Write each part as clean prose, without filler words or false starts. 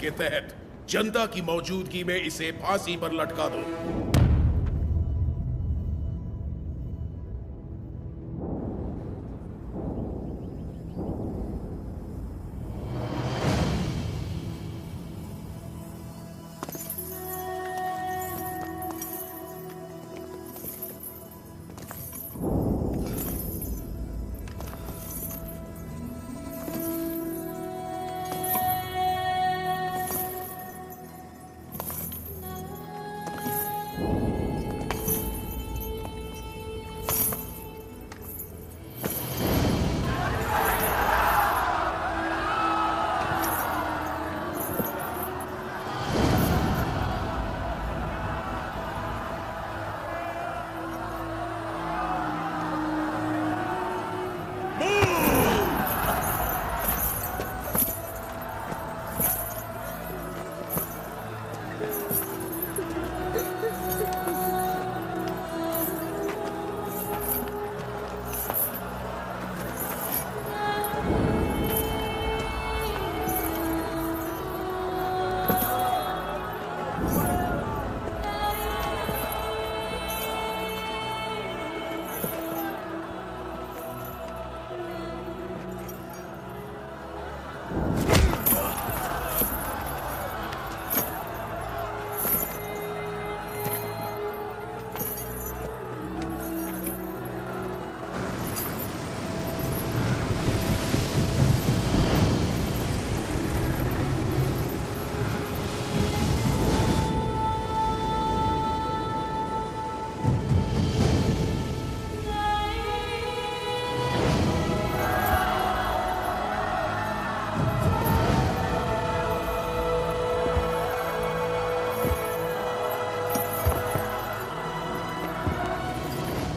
के तहत जनता की मौजूदगी में इसे फांसी पर लटका दो।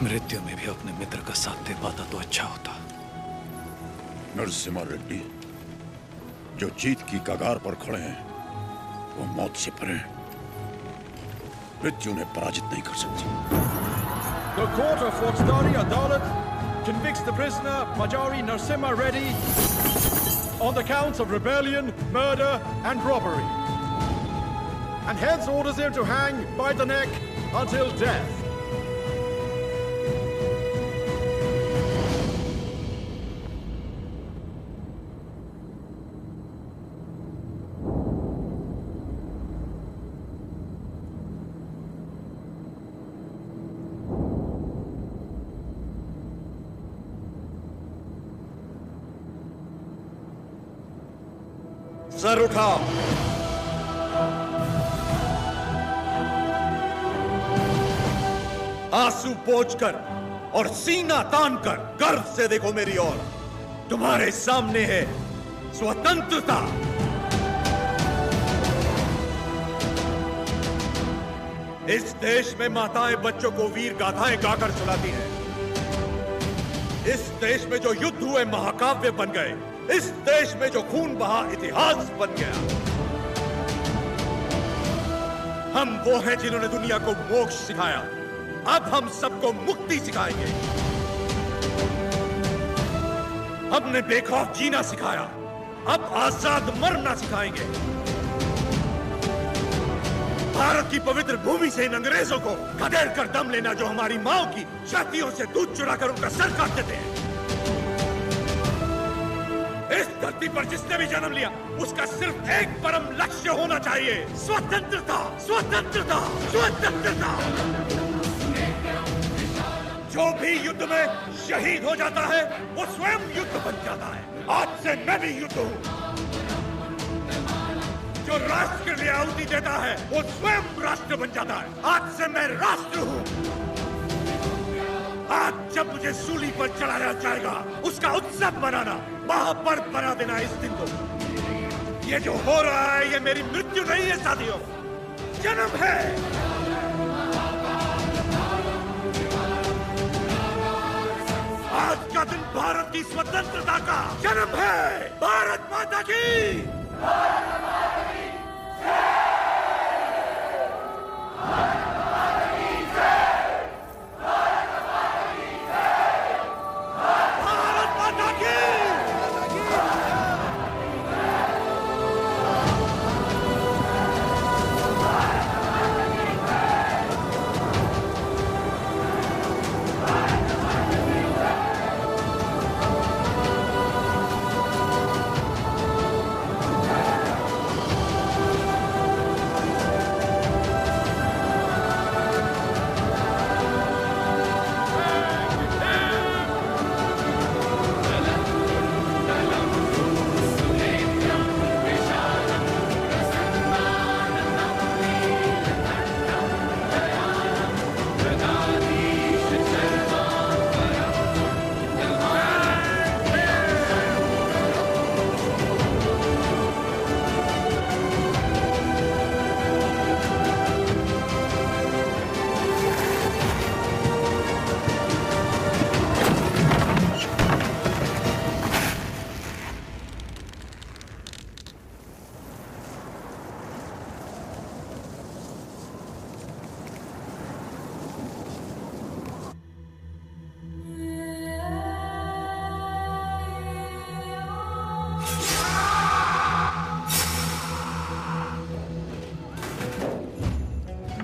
मृत्यु में भी अपने मित्र का साथ दे पाता तो अच्छा होता। नरसिम्हा रेड्डी जो जीत की कगार पर खड़े हैं वो मौत से परे हैं। मृत्यु ने पराजित नहीं कर सकती। The court of Fauxdari Adalat convicts the prisoner Majari Narasimha Reddy on the counts of rebellion, murder and robbery, and hence orders him to hang by the neck until death. Sir उठाओ। आंसू पोंछकर और सीना तानकर गर्व से देखो मेरी ओर। तुम्हारे सामने है स्वतंत्रता। इस देश में माताएं बच्चों को वीर गाथाएं गाकर सुनाती हैं। इस देश में जो युद्ध हुए महाकाव्य बन गए। इस देश में जो खून बहा इतिहास बन गया। हम वो हैं जिन्होंने दुनिया को मोक्ष सिखाया। अब हम सबको मुक्ति सिखाएंगे। हमने बेखौफ जीना सिखाया। अब आजाद मरना सिखाएंगे। भारत की पवित्र भूमि से इन अंग्रेजों को खदेड़ कर दम लेना जो हमारी माओ की छातियों से दूध चुराकर उनका सर काट देते हैं। इस धरती पर जिसने भी जन्म लिया उसका सिर्फ एक परम लक्ष्य होना चाहिए, स्वतंत्रता, स्वतंत्रता, स्वतंत्रता। जो भी युद्ध में शहीद हो जाता है वो स्वयं युद्ध बन जाता है। आज से मैं भी युद्ध हूँ। जो राष्ट्र के लिए आहुति देता है वो स्वयं राष्ट्र बन जाता है। आज से मैं राष्ट्र हूँ। आज जब मुझे सूली पर चढ़ाया जाएगा उसका उत्सव मनाना, महापर्व बना देना इस दिन को। ये जो हो रहा है ये मेरी मृत्यु नहीं है साथियों, जन्म है। आज का दिन भारत की स्वतंत्रता का जन्म है। भारत माता की। भारत माता की जय।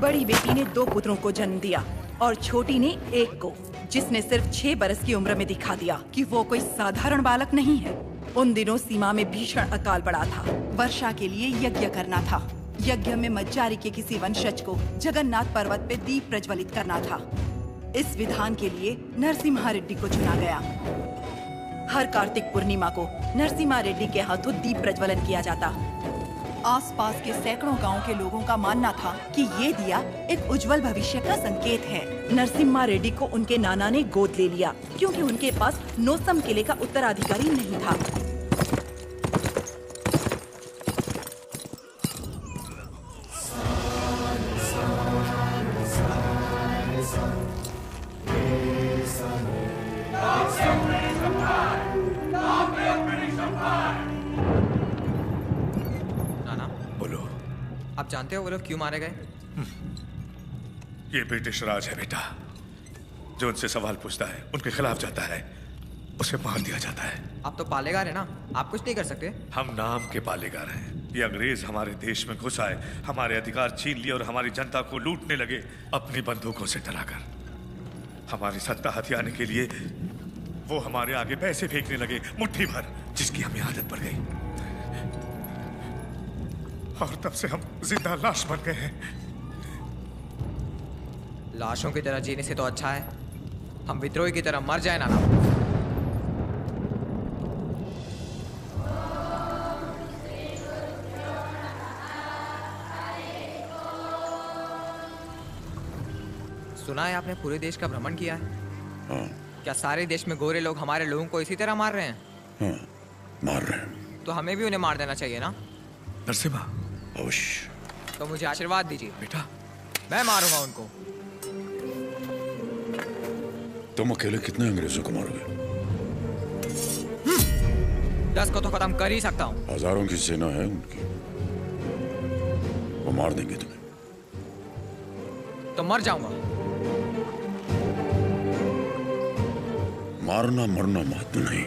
बड़ी बेटी ने 2 पुत्रों को जन्म दिया और छोटी ने 1 को, जिसने सिर्फ 6 बरस की उम्र में दिखा दिया कि वो कोई साधारण बालक नहीं है। उन दिनों सीमा में भीषण अकाल पड़ा था। वर्षा के लिए यज्ञ करना था। यज्ञ में मज्जारी के किसी वंशज को जगन्नाथ पर्वत पे दीप प्रज्वलित करना था। इस विधान के लिए नरसिम्हा रेड्डी को चुना गया। हर कार्तिक पूर्णिमा को नरसिम्हा रेड्डी के हाथों दीप प्रज्वलन किया जाता। आसपास के सैकड़ों गांव के लोगों का मानना था कि ये दिया एक उज्जवल भविष्य का संकेत है। नरसिम्हा रेड्डी को उनके नाना ने गोद ले लिया क्योंकि उनके पास नोसम किले का उत्तराधिकारी नहीं था। आप जानते हो वो लोग क्यों मारे गए? ये ब्रिटिश राज है बेटा। जो उनसे सवाल पूछता है, उनके खिलाफ जाता है, उसे मार दिया जाता है। आप तो पालेगार है ना, आप कुछ नहीं कर सकते? हम नाम के पालेगार हैं। ये अंग्रेज हमारे देश में घुस आए, हमारे अधिकार छीन लिए और हमारी जनता को लूटने लगे अपनी बंदूकों से डराकर। हमारी सत्ता हथियाने के लिए वो हमारे आगे पैसे फेंकने लगे, मुट्ठी भर, जिसकी हमें आदत पड़ गई। और तब से हम जिंदा लाश बन गए हैं। लाशों की तरह जीने से तो अच्छा है हम विद्रोही की तरह मर जाए ना। सुना है आपने पूरे देश का भ्रमण किया है? हाँ। क्या सारे देश में गोरे लोग हमारे लोगों को इसी तरह मार रहे हैं? हाँ, मार रहे हैं। तो हमें भी उन्हें मार देना चाहिए ना? नरसिम्हा, अवश्य। तो मुझे आशीर्वाद दीजिए बेटा। मैं मारूंगा उनको। तुम अकेले कितने अंग्रेजों को मारोगे? 10 को तो खत्म कर ही सकता हूँ। हजारों की सेना है उनकी, वो मार देंगे तुम्हें। तो मर जाऊंगा। मारना मरना महत्व नहीं,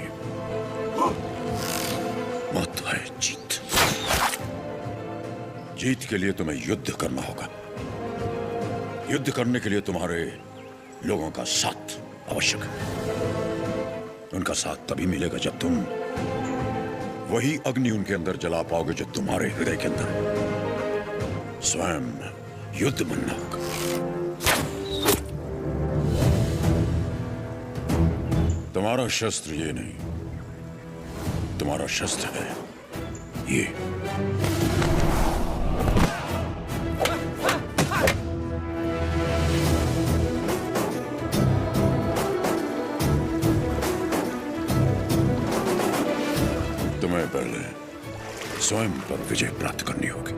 महत्व है जीत। जीत के लिए तुम्हें युद्ध करना होगा। युद्ध करने के लिए तुम्हारे लोगों का साथ आवश्यक है। उनका साथ तभी मिलेगा जब तुम वही अग्नि उनके अंदर जला पाओगे जो तुम्हारे हृदय के अंदर। स्वयं युद्ध बनना होगा। तुम्हारा शस्त्र ये नहीं, तुम्हारा शस्त्र है ये। तुम्हें पहले स्वयं पर विजय प्राप्त करनी होगी।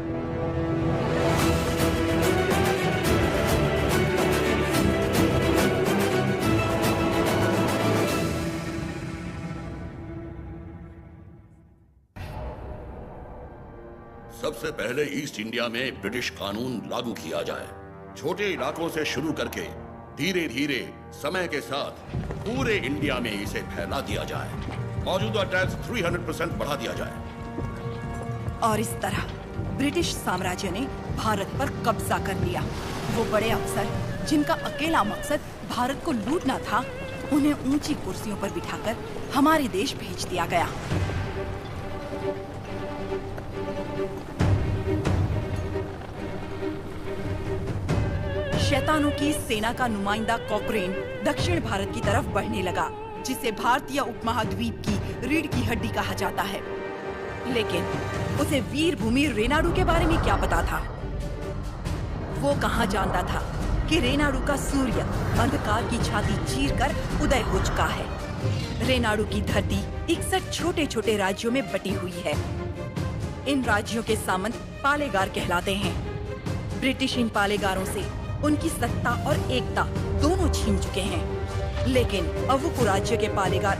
सबसे पहले ईस्ट इंडिया में ब्रिटिश कानून लागू किया जाए। छोटे इलाकों से शुरू करके धीरे धीरे समय के साथ पूरे इंडिया में इसे फैला दिया जाए। मौजूदा टैक्स 300% बढ़ा दिया जाए। और इस तरह ब्रिटिश साम्राज्य ने भारत पर कब्जा कर लिया। वो बड़े अफसर जिनका अकेला मकसद भारत को लूटना था, उन्हें ऊंची कुर्सियों पर बिठाकर हमारे देश भेज दिया गया। शैतानों की सेना का नुमाइंदा कॉकरेन दक्षिण भारत की तरफ बढ़ने लगा, जिसे भारतीय उपमहाद्वीप की रीढ़ की हड्डी कहा जाता है। लेकिन उसे वीर भूमि रेनाडू के बारे में क्या पता था? वो कहाँ जानता था कि रेनाडू का सूर्य अंधकार की छाती चीरकर उदय हो चुका है। रेनाडू की धरती 61 छोटे छोटे राज्यों में बटी हुई है। इन राज्यों के सामंत पालेगार कहलाते हैं। ब्रिटिश इन पालेगारों से उनकी सत्ता और एकता दोनों छीन चुके हैं। लेकिन अवुकु राज्य के पालेगार